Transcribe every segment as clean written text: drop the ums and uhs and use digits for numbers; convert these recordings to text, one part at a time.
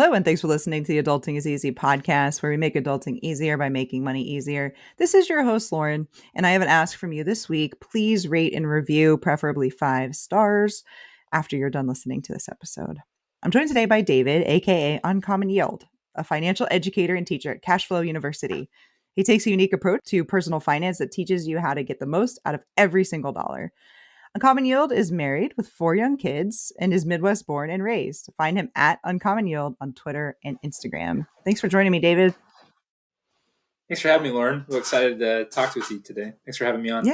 Hello, and thanks for listening to the Adulting is Easy podcast, where we make adulting easier by making money easier. This is your host, Lauren, and I have an ask from you this week. Please rate and review, preferably 5 stars, after you're done listening to this episode. I'm joined today by David, aka UncommonYield, a financial educator and teacher at Cashflow University. He takes a unique approach to personal finance that teaches you how to get the most out of every single dollar. UncommonYield is married with 4 young kids and is Midwest born and raised. Find him at UncommonYield on Twitter and Instagram. Thanks for joining me, David. Thanks for having me, Lauren. We're excited to talk with you today. Thanks for having me on.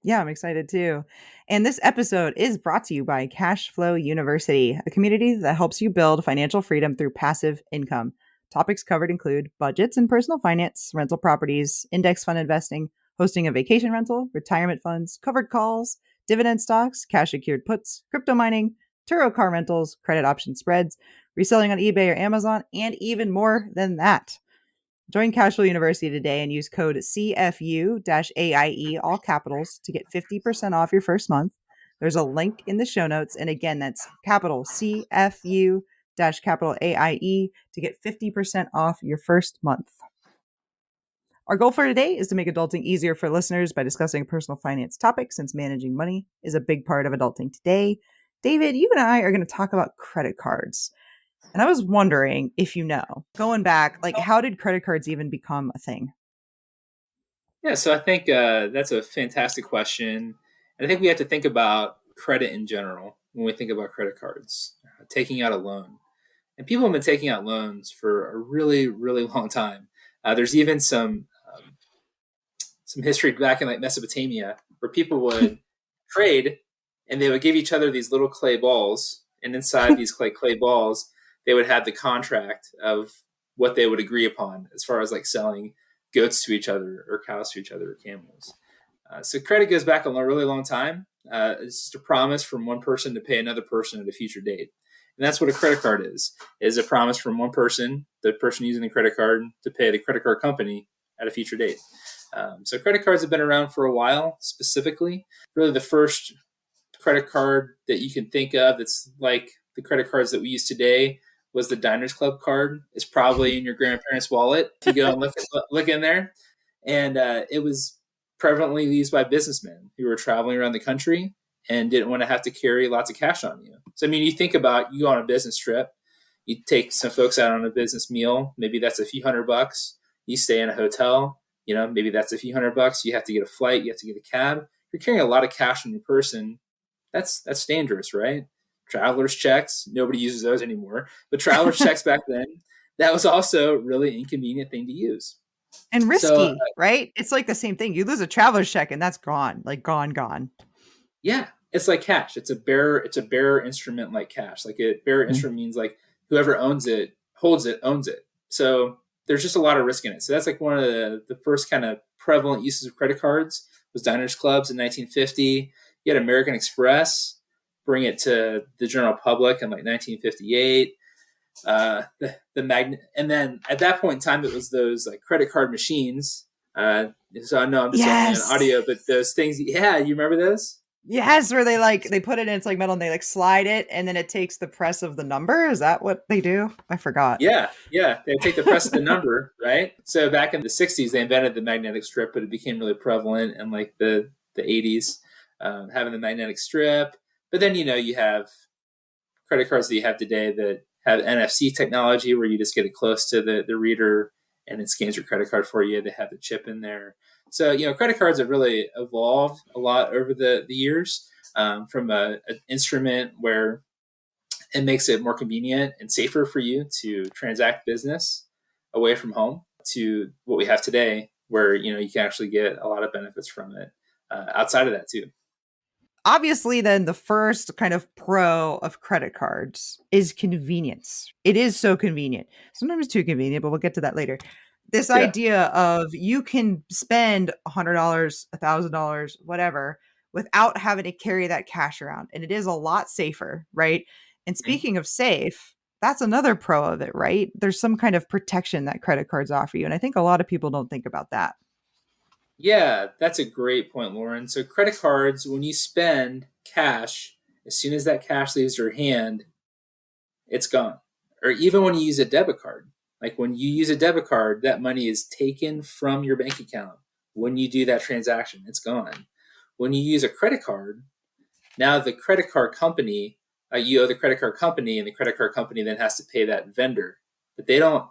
Yeah, I'm excited too. And this episode is brought to you by Cashflow University, a community that helps you build financial freedom through passive income. Topics covered include budgets and personal finance, rental properties, index fund investing, hosting a vacation rental, retirement funds, covered calls, dividend stocks, cash secured puts, crypto mining, Turo car rentals, credit option spreads, reselling on eBay or Amazon, and even more than that. Join Cashflow University today and use code CFU-AIE, all capitals, to get 50% off your first month. There's a link in the show notes. And again, that's capital CFU-capital AIE to get 50% off your first month. Our goal for today is to make adulting easier for listeners by discussing personal finance topics, since managing money is a big part of adulting today. David, you and I are going to talk about credit cards. And I was wondering if you know, going back, how did credit cards even become a thing? Yeah, so I think that's a fantastic question. And I think we have to think about credit in general when we think about credit cards, taking out a loan. And people have been taking out loans for a really, really long time. There's even some history back in like Mesopotamia where people would trade and they would give each other these little clay balls. And inside these clay balls, they would have the contract of what they would agree upon as far as like selling goats to each other or cows to each other or camels. So credit goes back a really long time. It's just a promise from one person to pay another person at a future date. And that's what a credit card is a promise from one person, the person using the credit card, to pay the credit card company at a future date. So credit cards have been around for a while, specifically. Really the first credit card that you can think of that's like the credit cards that we use today was the Diners Club card. It's probably in your grandparents' wallet if you go and look in there. And it was prevalently used by businessmen who were traveling around the country and didn't want to have to carry lots of cash on you. So, I mean, you think about you go on a business trip, you take some folks out on a business meal, maybe that's a few $100. You stay in a hotel, maybe that's a few $100. You have to get a flight, you have to get a cab. You're carrying a lot of cash on your person. That's dangerous, right? Traveler's checks, nobody uses those anymore. But traveler's checks back then, that was also a really inconvenient thing to use. And risky, right? It's like the same thing. You lose a traveler's check and that's gone, gone. Yeah, it's like cash. It's a bearer instrument like cash. Like a bearer instrument means like whoever owns it, holds it, owns it. So there's just a lot of risk in it. So that's like one of the first kind of prevalent uses of credit cards was Diners Clubs in 1950. You had American Express bring it to the general public in like 1958. And then at that point in time, it was those like credit card machines. So I know I'm just only on audio, but those things, yeah, you remember those? Yes, where they put it in, it's like metal and they like slide it and then it takes the press of the number. Is that what they do? I forgot. Yeah. They take the press of the number, right? So back in the 60s, they invented the magnetic strip, but it became really prevalent in like the 80s, having the magnetic strip. But then, you have credit cards that you have today that have NFC technology where you just get it close to the reader and it scans your credit card for you. They have the chip in there. So, credit cards have really evolved a lot over the years, from an instrument where it makes it more convenient and safer for you to transact business away from home to what we have today where, you can actually get a lot of benefits from it outside of that too. Obviously, then the first kind of pro of credit cards is convenience. It is so convenient. Sometimes too convenient, but we'll get to that later. This idea of you can spend $100, $1,000, whatever, without having to carry that cash around. And it is a lot safer, right? And speaking of safe, that's another pro of it, right? There's some kind of protection that credit cards offer you. And I think a lot of people don't think about that. Yeah, that's a great point, Lauren. So credit cards, when you spend cash, as soon as that cash leaves your hand, it's gone, or even when you use a debit card. Like when you use a debit card, that money is taken from your bank account. When you do that transaction, it's gone. When you use a credit card, now the credit card company, you owe the credit card company, and the credit card company then has to pay that vendor. But they don't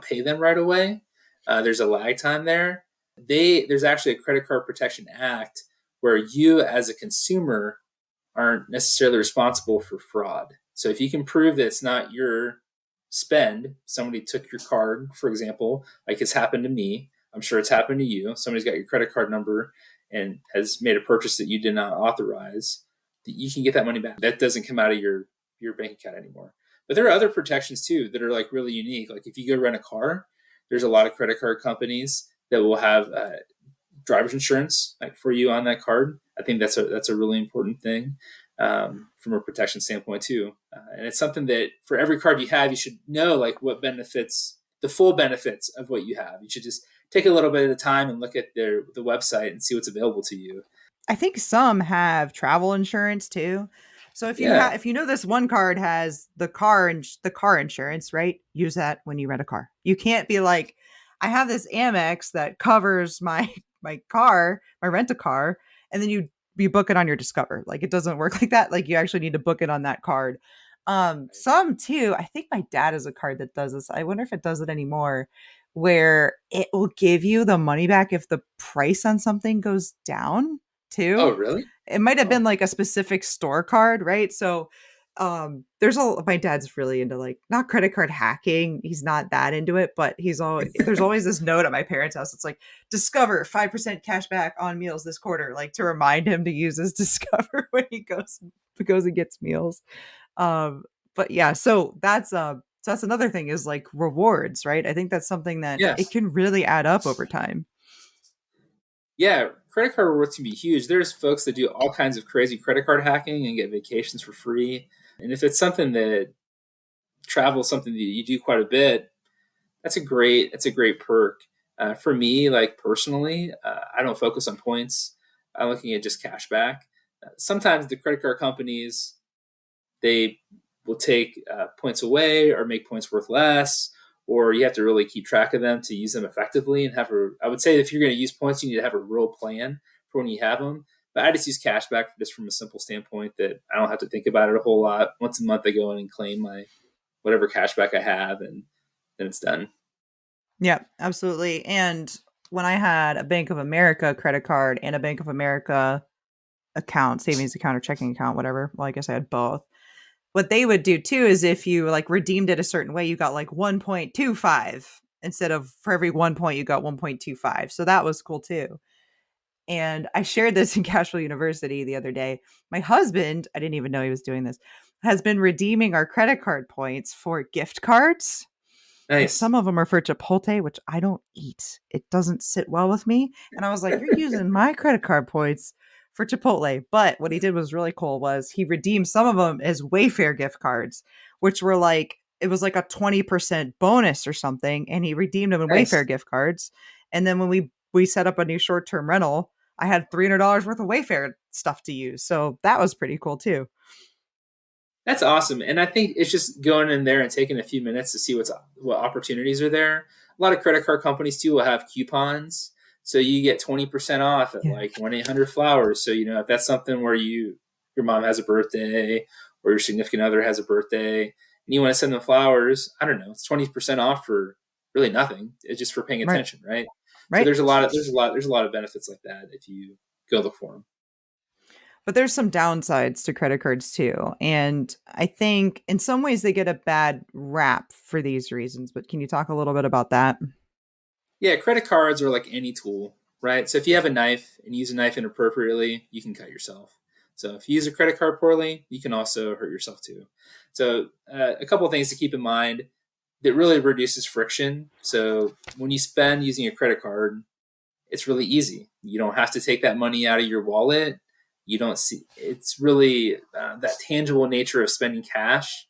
pay them right away. There's a lag time there. There's actually a Credit Card Protection Act where you as a consumer aren't necessarily responsible for fraud. So if you can prove that it's not your spend, somebody took your card, for example, like it's happened to me. I'm sure it's happened to you. Somebody's got your credit card number and has made a purchase that you did not authorize. That you can get that money back. That doesn't come out of your bank account anymore. But there are other protections too that are like really unique. Like if you go rent a car, there's a lot of credit card companies that will have driver's insurance like for you on that card. I think that's a really important thing from a protection standpoint too. And it's something that for every card you have, you should know like what benefits, the full benefits of what you have. You should just take a little bit of the time and look at the website and see what's available to you. I think some have travel insurance too. So Yeah. if you know this one card has the car insurance, right? Use that when you rent a car. You can't be like, I have this Amex that covers my my car, my rent a car, and then you book it on your Discover. Like it doesn't work like that. Like you actually need to book it on that card. Some too. I think my dad has a card that does this. I wonder if it does it anymore, where it will give you the money back if the price on something goes down Oh, too. really? It might have Oh, been like a specific store card, right? So there's a my dad's really into like not credit card hacking. He's not that into it, but he's always there's always this note at my parents' house. It's like discover 5% cash back on meals this quarter, like to remind him to use his discover when he goes and gets meals. Um but yeah, so that's another thing is like rewards, right? I think that's something that it yes. can really add up over time. Yeah, credit card rewards can be huge. There's folks that do all kinds of crazy credit card hacking and get vacations for free. And if it's something that travel is something that you do quite a bit, that's a great perk. For me, like personally, I don't focus on points. I'm looking at just cash back. Sometimes the credit card companies they will take points away or make points worth less, or you have to really keep track of them to use them effectively and have a. I would say if you're going to use points, you need to have a real plan for when you have them. But I just use cashback just from a simple standpoint that I don't have to think about it a whole lot. Once a month, I go in and claim my whatever cashback I have, and then it's done. Yeah, absolutely. And when I had a Bank of America credit card and a Bank of America account, savings account or checking account, whatever. Well, I guess I had both. What they would do too is if you like redeemed it a certain way, you got like 1.25 instead of for every 1 point you got 1.25. So that was cool too. And I shared this in Cashflow University the other day. My husband, I didn't even know he was doing this, has been redeeming our credit card points for gift cards, and Nice. some of them are for Chipotle, which I don't eat. It doesn't sit well with me. And I was like, "You're using my credit card points for Chipotle." But what he did was really cool was he redeemed some of them as Wayfair gift cards, which were like it was like a 20% bonus or something, and he redeemed them in Wayfair Nice. gift cards. And then when we set up a new short-term rental, I had $300 worth of Wayfair stuff to use. So that was pretty cool too. That's awesome, and I think it's just going in there and taking a few minutes to see what opportunities are there. A lot of credit card companies too will have coupons, so you get 20% off at Yeah. like 1-800-Flowers. So if that's something where your mom has a birthday or your significant other has a birthday and you want to send them flowers, I don't know, it's 20% off for really nothing. It's just for paying Right. attention, right? So Right. there's a lot of benefits like that if you go look for them. But there's some downsides to credit cards too. And I think in some ways they get a bad rap for these reasons. But can you talk a little bit about that? Yeah, credit cards are like any tool, right? So if you have a knife and use a knife inappropriately, you can cut yourself. So if you use a credit card poorly, you can also hurt yourself too. So a couple of things to keep in mind that really reduces friction. So when you spend using a credit card, it's really easy. You don't have to take that money out of your wallet. You don't see it's really that tangible nature of spending cash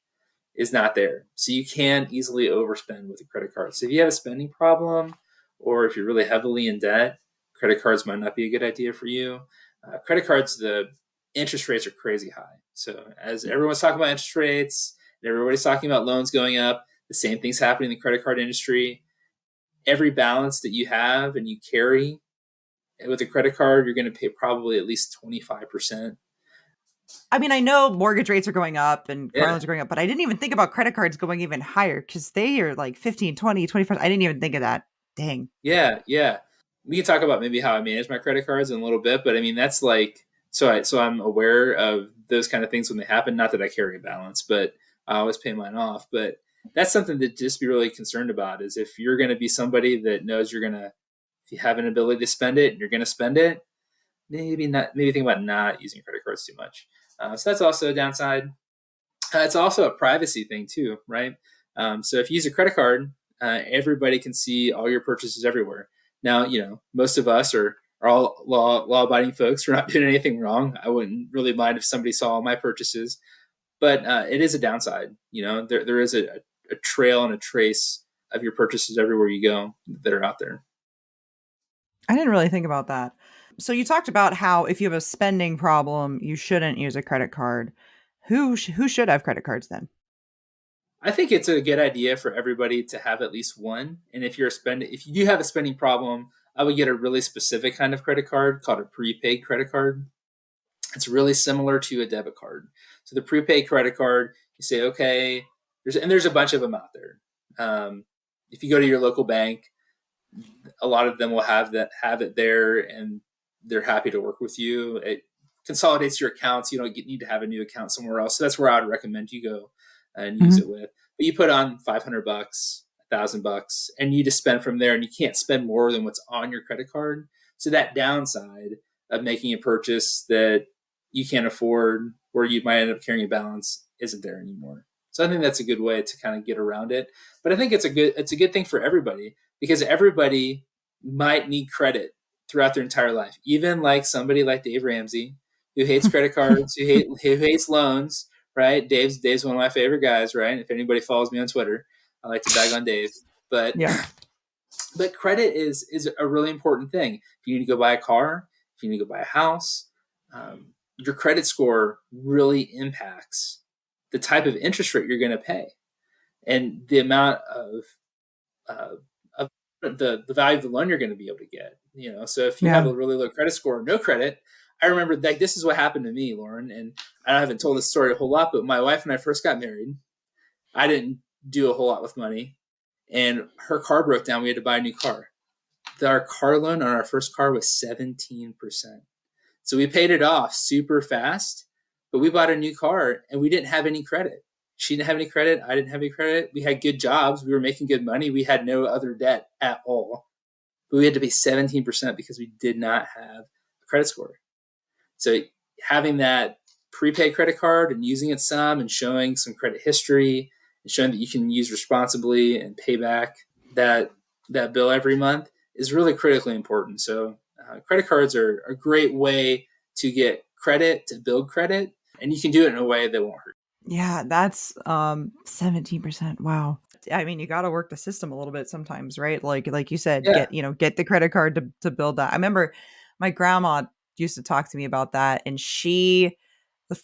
is not there. So you can easily overspend with a credit card. So if you have a spending problem or if you're really heavily in debt, credit cards might not be a good idea for you. Credit cards, the interest rates are crazy high. So as everyone's talking about interest rates, And everybody's talking about loans going up. The same thing's happening in the credit card industry. Every balance that you have and you carry with a credit card, you're going to pay probably at least 25%. I mean, I know mortgage rates are going up and car Yeah. loans are going up, but I didn't even think about credit cards going even higher because they are like 15, 20, 25. I didn't even think of that. Dang. Yeah, yeah. We can talk about maybe how I manage my credit cards in a little bit, but I mean that's like so I'm aware of those kind of things when they happen. Not that I carry a balance, but I always pay mine off. But that's something to just be really concerned about is if you're going to be somebody that knows you're going to, if you have an ability to spend it and you're going to spend it, maybe not. Maybe think about not using credit cards too much. So that's also a downside. It's also a privacy thing too, right? So if you use a credit card, everybody can see all your purchases everywhere. Now, most of us are all law abiding folks. We're not doing anything wrong. I wouldn't really mind if somebody saw all my purchases, but it is a downside. There is a trail and a trace of your purchases everywhere you go that are out there. I didn't really think about that. So you talked about how if you have a spending problem, you shouldn't use a credit card. Who should have credit cards then? I think it's a good idea for everybody to have at least one. And if you do have a spending problem, I would get a really specific kind of credit card called a prepaid credit card. It's really similar to a debit card. So the prepaid credit card, you say, okay, there's a bunch of them out there. If you go to your local bank, a lot of them will have it there, and they're happy to work with you. It consolidates your accounts. You don't need to have a new account somewhere else. So that's where I would recommend you go and use it Mhm. with. But you put on $500, $1,000, and you just spend from there, and you can't spend more than what's on your credit card. So that downside of making a purchase that you can't afford, or you might end up carrying a balance, isn't there anymore. So I think that's a good way to kind of get around it. But I think it's a good thing for everybody because everybody might need credit throughout their entire life. Even like somebody like Dave Ramsey, who hates credit cards, who hates loans, right? Dave's one of my favorite guys, right? If anybody follows me on Twitter, I like to bag on Dave. But Yeah. but credit is a really important thing. If you need to go buy a car, if you need to go buy a house, your credit score really impacts the type of interest rate you're going to pay and the amount uh, of the value of the loan you're going to be able to get. So if you have Yeah. a really low credit score or no credit, I remember that this is what happened to me, Lauren, and I haven't told this story a whole lot, but my wife and I first got married. I didn't do a whole lot with money, and her car broke down. We had to buy a new car. Our car loan on our first car was 17%. So we paid it off super fast, but we bought a new car and we didn't have any credit. She didn't have any credit. I didn't have any credit. We had good jobs. We were making good money. We had no other debt at all. But we had to pay 17% because we did not have a credit score. So having that prepaid credit card and using it some and showing some credit history and showing that you can use responsibly and pay back that bill every month is really critically important. So credit cards are a great way to get credit, to build credit, and you can do it in a way that won't hurt. Yeah, that's 17%. Wow. I mean, you got to work the system a little bit sometimes, right? Like you said, Yeah. get the credit card to build that. I remember my grandma used to talk to me about that, and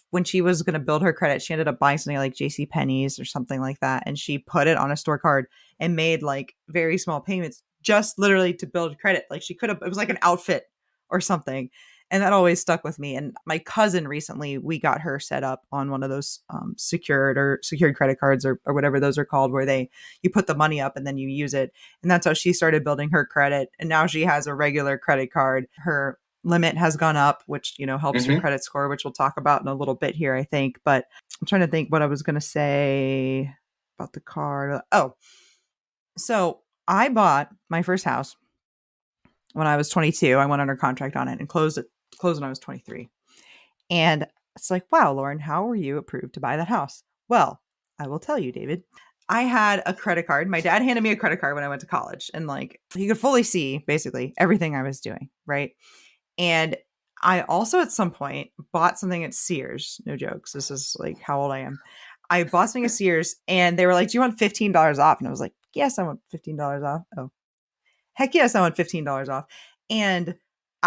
when she was going to build her credit, she ended up buying something like JC Penney's or something like that, and she put it on a store card and made like very small payments just literally to build credit. Like she could have, it was like an outfit or something. And that always stuck with me. And my cousin recently, we got her set up on one of those secured credit cards or whatever those are called, where you put the money up and then you use it. And that's how she started building her credit. And now she has a regular credit card. Her limit has gone up, which, helps your Mm-hmm. credit score, which we'll talk about in a little bit here, I think. But I'm trying to think what I was going to say about the card. Oh, so I bought my first house when I was 22. I went under contract on it and closed when I was 23. And it's like, wow, Lauren, how were you approved to buy that house? Well, I will tell you, David. I had a credit card. My dad handed me a credit card when I went to college, and like he could fully see basically everything I was doing, right? And I also at some point bought something at Sears. No jokes. This is like how old I am. I bought something at Sears and they were like, "Do you want $15 off?" And I was like, "Yes, I want $15 off." Oh, heck yes, I want $15 off. And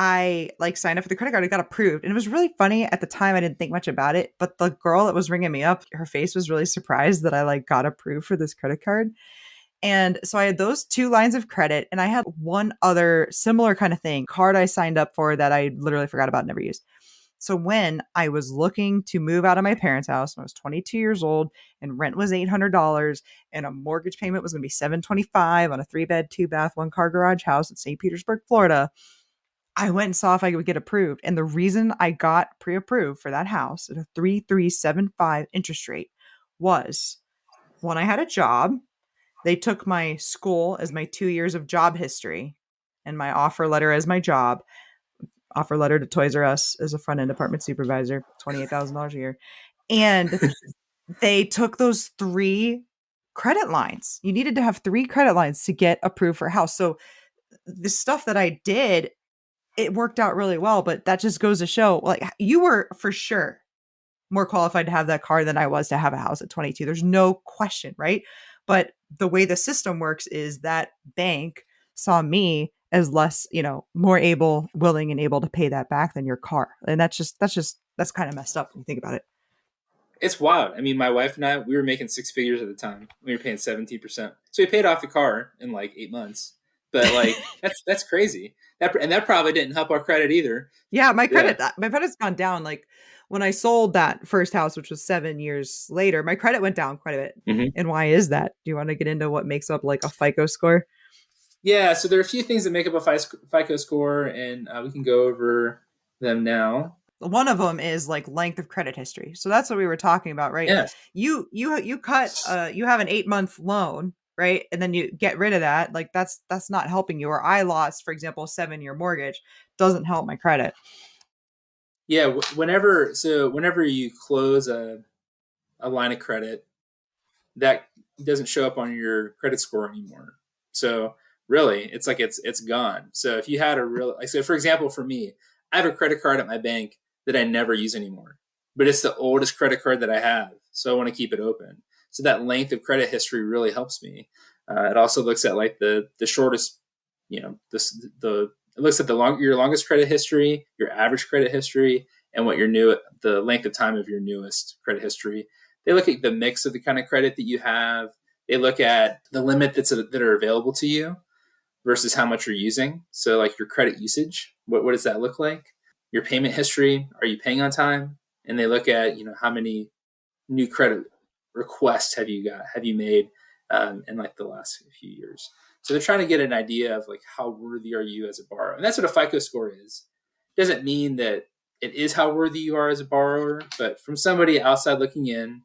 I like signed up for the credit card. It got approved. And it was really funny at the time. I didn't think much about it, but the girl that was ringing me up, her face was really surprised that I like got approved for this credit card. And so I had those two lines of credit, and I had one other similar kind of thing, card I signed up for that I literally forgot about and never used. So when I was looking to move out of my parents' house when I was 22 years old and rent was $800 and a mortgage payment was going to be $725 on a 3-bed, 2-bath, 1-car garage house in St. Petersburg, Florida, I went and saw if I could get approved. And the reason I got pre-approved for that house at a 3.375 interest rate was when I had a job, they took my school as my 2 years of job history and my offer letter as my job. Offer letter to Toys R Us as a front end department supervisor, $28,000 a year. And they took those 3 credit lines. You needed to have 3 credit lines to get approved for a house. So the stuff that I did, it worked out really well, but that just goes to show like you were for sure more qualified to have that car than I was to have a house at 22. There's no question, right? But the way the system works is that bank saw me as less, more able, willing, and able to pay that back than your car. And that's kind of messed up when you think about it. It's wild. I mean, my wife and I, we were making 6 figures at the time. We were paying 17%. So we paid off the car in like 8 months. But like that's crazy. That probably didn't help our credit either. Yeah, Yeah. my credit's gone down. Like when I sold that first house, which was 7 years later, my credit went down quite a bit. Hmm. And why is that? Do you want to get into what makes up like a FICO score? Yeah. So there are a few things that make up a FICO score, and we can go over them now. One of them is like length of credit history. So that's what we were talking about, right? Yeah. You have an 8-month loan, right? And then you get rid of that. Like that's not helping you. Or I lost, for example, a 7-year mortgage, doesn't help my credit. Yeah. Whenever you close a line of credit, that doesn't show up on your credit score anymore. So really, it's like it's gone. So if you had a real, like, so for example, for me, I have a credit card at my bank that I never use anymore, but it's the oldest credit card that I have, so I want to keep it open. So that length of credit history really helps me. It also looks at like the shortest, the it looks at your longest credit history, your average credit history, and what the length of time of your newest credit history. They look at the mix of the kind of credit that you have. They look at the limit that are available to you versus how much you're using. So like your credit usage, what does that look like? Your payment history, are you paying on time? And they look at, how many new credit requests have you made in like the last few years. So they're trying to get an idea of like how worthy are you as a borrower. And that's what a FICO score is. It doesn't mean that it is how worthy you are as a borrower, but from somebody outside looking in,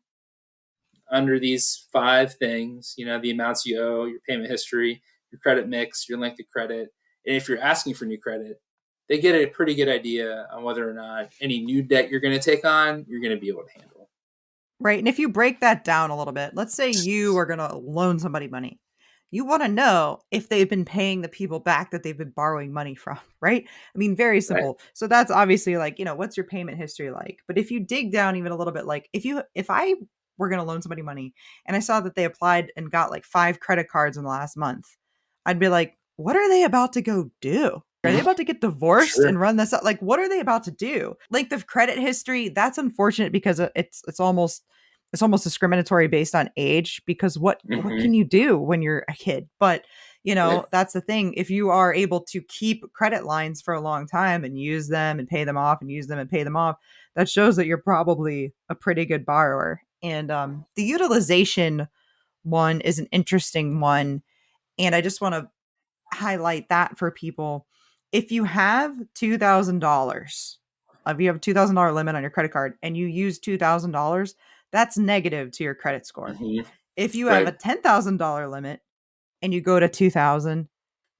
under these 5 things, the amounts you owe, your payment history, your credit mix, your length of credit. And if you're asking for new credit, they get a pretty good idea on whether or not any new debt you're going to take on, you're going to be able to handle. Right. And if you break that down a little bit, let's say you are going to loan somebody money. You want to know if they've been paying the people back that they've been borrowing money from, right? I mean, very Right? simple. So that's obviously like, what's your payment history like? But if you dig down even a little bit, like if I were going to loan somebody money and I saw that they applied and got like 5 credit cards in the last month, I'd be like, what are they about to go do? Are they about to get divorced Sure. and run this up? Like, what are they about to do? Length of credit history, that's unfortunate because it's almost discriminatory based on age because what Mm-hmm. can you do when you're a kid? But Yeah. that's the thing. If you are able to keep credit lines for a long time and use them and pay them off and use them and pay them off, that shows that you're probably a pretty good borrower. And the utilization one is an interesting one. And I just want to highlight that for people. If you have $2,000, if you have a $2,000 limit on your credit card and you use $2,000, that's negative to your credit score. Mm-hmm. If you have a Right. $10,000 limit and you go to 2,000,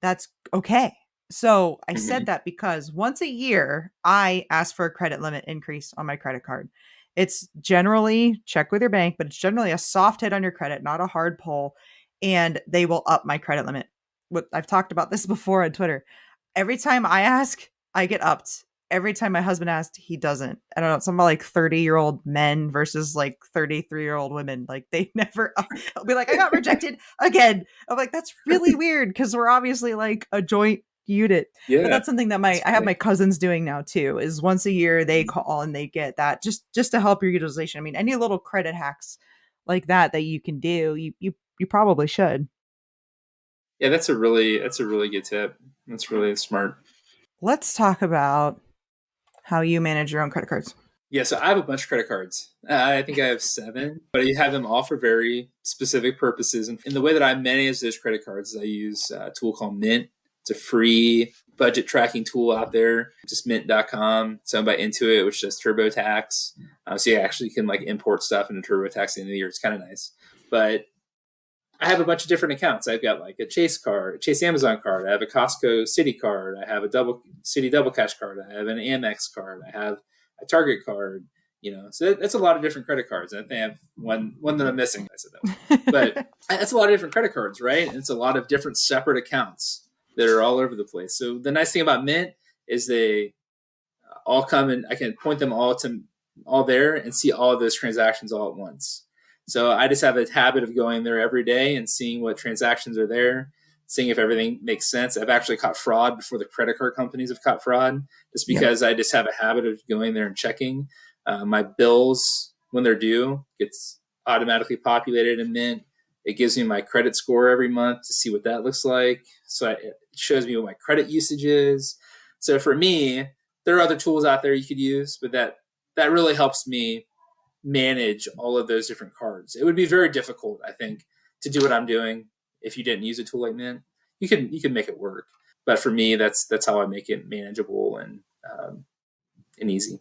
that's okay. So I Mm-hmm. said that because once a year, I ask for a credit limit increase on my credit card. It's generally check with your bank, but it's generally a soft hit on your credit, not a hard pull, and they will up my credit limit. What I've talked about this before on Twitter. Every time I ask, I get upped. Every time my husband asked, he doesn't. I don't know. It's something like 30-year-old men versus like 33-year-old women. Like they never, I'll be like, I got rejected again. I'm like, that's really weird because we're obviously like a joint Unit. But Yeah, that's something that that's I have funny. my cousins doing now too, is once a year they call and they get that just to help your utilization. I mean, any little credit hacks like that you can do, you probably should. Yeah, that's a really good tip. That's really smart. Let's talk about how you manage your own credit cards. Yeah, so I have a bunch of credit cards. I think I have seven, but I have them all for very specific purposes. And the way that I manage those credit cards is I use a tool called Mint. It's a free budget tracking tool out there, just mint.com. It's owned by Intuit, which does TurboTax. So you actually can like import stuff into TurboTax at the end of the year. It's kind of nice. But I have a bunch of different accounts. I've got like a Chase card, a Chase Amazon card. I have a Costco City card. I have a double City Double Cash card. I have an Amex card. I have a Target card. So that's a lot of different credit cards. I think I have one that I'm missing. I said that one, but that's a lot of different credit cards, right? And it's a lot of different separate accounts that are all over the place. So the nice thing about Mint is they all come and I can point them all there and see all of those transactions all at once. So I just have a habit of going there every day and seeing what transactions are there, seeing if everything makes sense. I've actually caught fraud before the credit card companies have caught fraud, just Yep. because I just have a habit of going there and checking. My bills, when they're due, gets automatically populated in Mint. It gives me my credit score every month to see what that looks like. So it shows me what my credit usage is. So for me, there are other tools out there you could use, but that really helps me manage all of those different cards. It would be very difficult, I think, to do what I'm doing if you didn't use a tool like Mint. You can make it work, but for me, that's how I make it manageable and easy.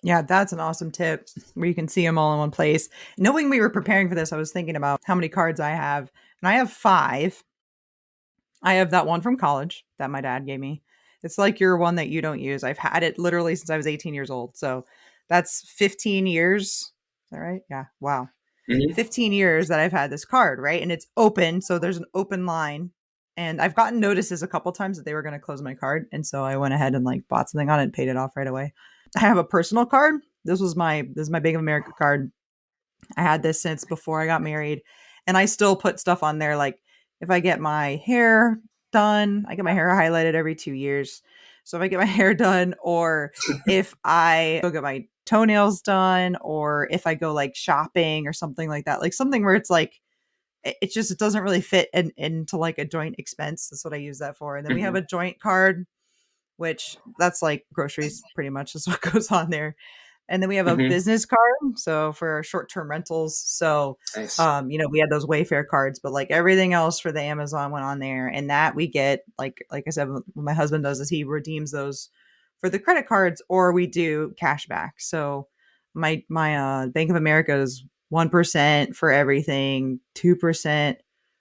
Yeah, that's an awesome tip where you can see them all in one place. Knowing we were preparing for this, I was thinking about how many cards I have, and I have five. I have that one from college that my dad gave me. It's like your one that you don't use. I've had it literally since I was 18 years old. So that's 15 years. Is that right? Yeah. Wow. Mm-hmm. 15 years that I've had this card, right? And it's open. So there's an open line. And I've gotten notices a couple times that they were going to close my card. And so I went ahead and like bought something on it and paid it off right away. I have a personal card. This is my Bank of America card. I had this since before I got married. And I still put stuff on there like if I get my hair done, I get my hair highlighted every 2 years. So if I get my hair done, or if I go get my toenails done, or if I go like shopping or something like that, like something where it's like it doesn't really fit into like a joint expense. That's what I use that for. And then we have Mm-hmm. a joint card, which that's like groceries pretty much is what goes on there. And then we have a Mm-hmm. business card, so for short-term rentals. So, Nice. we had those Wayfair cards, but like everything else for the Amazon went on there, and that we get like I said, what my husband does is he redeems those for the credit cards, or we do cash back. So my Bank of America is 1% for everything, 2%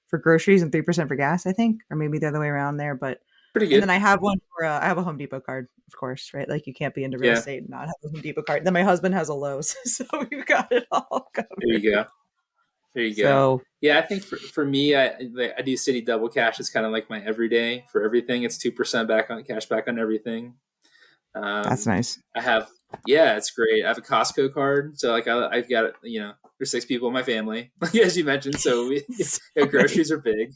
for groceries, and 3% for gas. I think, or maybe the other way around there, but Pretty and then good. I have one for I have a Home Depot card, of course, right? Like you can't be into real Yeah. estate and not have a Home Depot card. Then my husband has a Lowe's, so we've got it all There covered. you go. There you go. So Yeah, I think for me, I do City Double Cash. It's kind of like my everyday for everything. It's 2% back on cash back on everything. that's Um, nice. I have, yeah, it's great. I have a Costco card, so like I've got there's six people in my family, as you mentioned. So So many. groceries are big,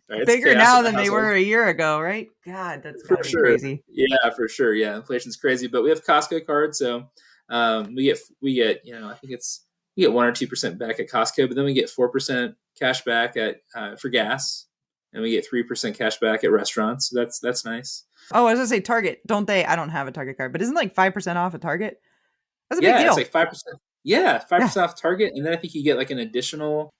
right? It's Bigger chaos now in the than they household were a year ago, right? God, that's got for to be sure. crazy. Yeah, for sure. Yeah, inflation's crazy, but we have Costco cards, so we get I think it's we get 1 or 2% back at Costco, but then we get 4% cash back at for gas, and we get 3% cash back at restaurants. So that's nice. Oh, I was gonna say Target. Don't they? I don't have a Target card, but isn't like 5% off at Target? That's a big Yeah, it's deal. like 5%. Yeah, five Yeah, percent off Target, and then I think you get an additional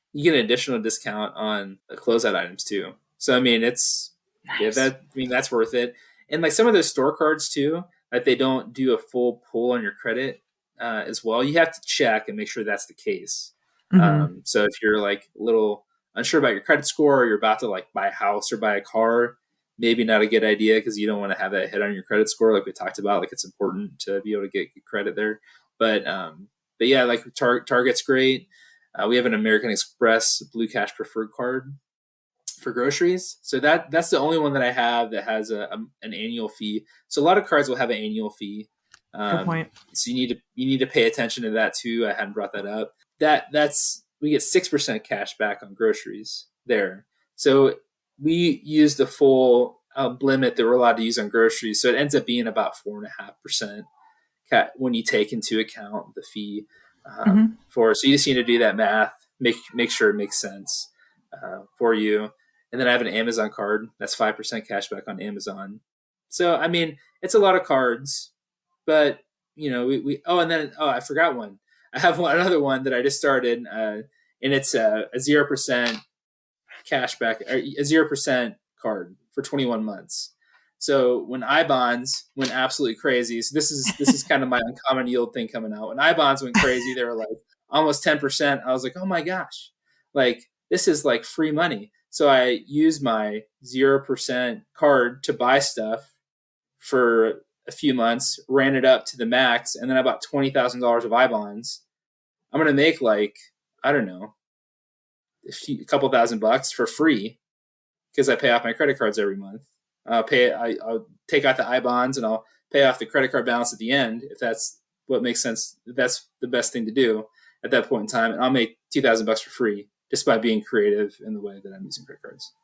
discount on the closeout items too. So I mean, it's yeah, nice. that I mean that's worth it. And like some of those store cards too, that they don't do a full pull on your credit as well. You have to check and make sure that's the case. Hmm. So if you're like a little unsure about your credit score, or you're about to like buy a house or buy a car, maybe not a good idea because you don't want to have that hit on your credit score, like we talked about. Like it's important to be able to get good credit there. But but yeah, like Target's great. We have an American Express Blue Cash Preferred card for groceries. So that's the only one that I have that has an annual fee. So a lot of cards will have an annual fee. Good point. So you need to pay attention to that too. I hadn't brought that up. That's we get 6% cash back on groceries there. So we use the full limit that we're allowed to use on groceries. So it ends up being about 4.5% when you take into account the fee Hmm. for. So you just need to do that math, make sure it makes sense for you. And then I have an Amazon card that's 5% cash back on Amazon. So I mean, it's a lot of cards, but we oh, and then I forgot one. I have another one that I just started, and it's a 0% cash back, or a 0% card for 21 months. So when I bonds went absolutely crazy, so this is kind of my uncommon yield thing coming out. When I bonds went crazy, they were like almost 10%. I was like, oh my gosh, like this is like free money. So I used my 0% card to buy stuff for a few months, ran it up to the max, and then I bought $20,000 of I bonds. I'm gonna make like, I don't know, a couple $1,000 for free because I pay off my credit cards every month. I'll take out the I bonds and I'll pay off the credit card balance at the end if that's what makes sense. That's the best thing to do at that point in time, and I'll make $2,000 for free just by being creative in the way that I'm using credit cards.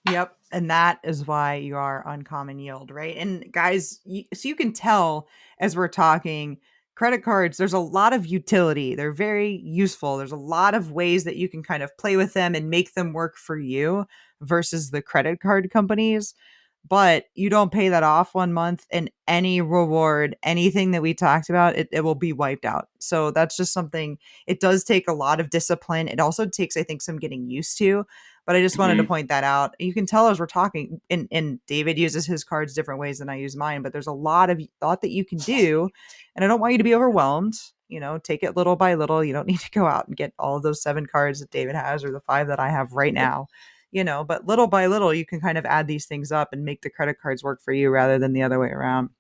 Yep. And that is why you are uncommon yield, right? And guys, so you can tell as we're talking, credit cards, there's a lot of utility. They're very useful. There's a lot of ways that you can kind of play with them and make them work for you versus the credit card companies. But you don't pay that off 1 month, and any reward, anything that we talked about, it will be wiped out. So that's just something, it does take a lot of discipline. It also takes, I think, some getting used to. But I just wanted to Mm-hmm. point that out. You can tell as we're talking, and David uses his cards different ways than I use mine, but there's a lot of thought that you can do. And I don't want you to be overwhelmed. Take it little by little. You don't need to go out and get all of those 7 cards that David has or the 5 that I have right now. But little by little, you can kind of add these things up and make the credit cards work for you rather than the other way around.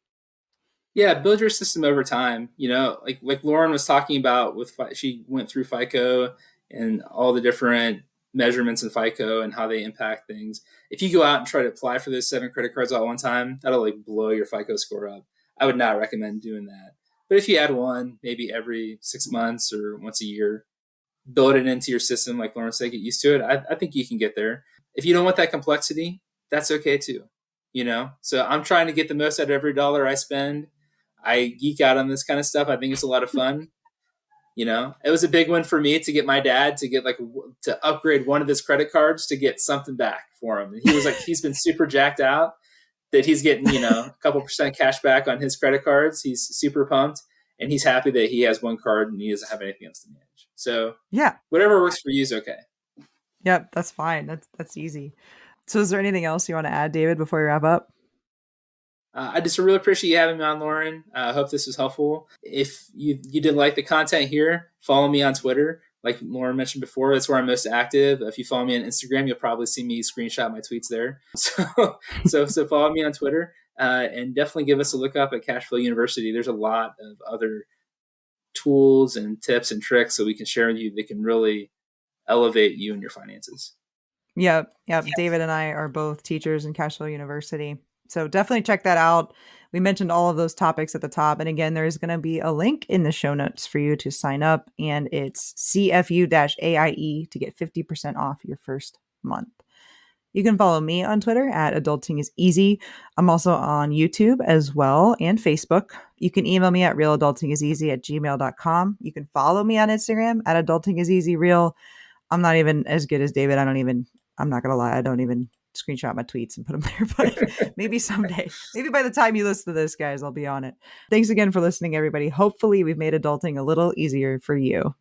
Yeah, build your system over time. Like Lauren was talking about she went through FICO and all the different measurements in FICO and how they impact things. If you go out and try to apply for those 7 credit cards all at one time, that'll like blow your FICO score up. I would not recommend doing that. But if you add one, maybe every 6 months or once a year, build it into your system, like Lauren said, get used to it. I think you can get there. If you don't want that complexity, that's okay too. So I'm trying to get the most out of every dollar I spend. I geek out on this kind of stuff. I think it's a lot of fun. It was a big one for me to get my dad to get to upgrade one of his credit cards to get something back for him. And he was like, he's been super jacked out that he's getting, a couple percent cash back on his credit cards. He's super pumped, and he's happy that he has one card and he doesn't have anything else to manage. So Yeah. whatever works for you is okay. Yep. That's fine. That's easy. So is there anything else you want to add, David, before we wrap up? I just really appreciate you having me on, Lauren. I hope this was helpful. If you did like the content here, follow me on Twitter. Like Lauren mentioned before, that's where I'm most active. If you follow me on Instagram, you'll probably see me screenshot my tweets there. So follow me on Twitter, and definitely give us a look up at Cashflow University. There's a lot of other tools and tips and tricks that we can share with you that can really elevate you and your finances. Yep. Yep. David and I are both teachers in Cashflow University. So definitely check that out. We mentioned all of those topics at the top. And again, there's going to be a link in the show notes for you to sign up. And it's CFU-AIE to get 50% off your first month. You can follow me on Twitter at Adulting is Easy. I'm also on YouTube as well and Facebook. You can email me at realadultingiseasy@gmail.com. You can follow me on Instagram at adultingiseasyreal. I'm not even as good as David. I'm not going to lie. I don't even screenshot my tweets and put them there, but maybe someday, maybe by the time you listen to this, guys, I'll be on it. Thanks again for listening, everybody. Hopefully we've made adulting a little easier for you.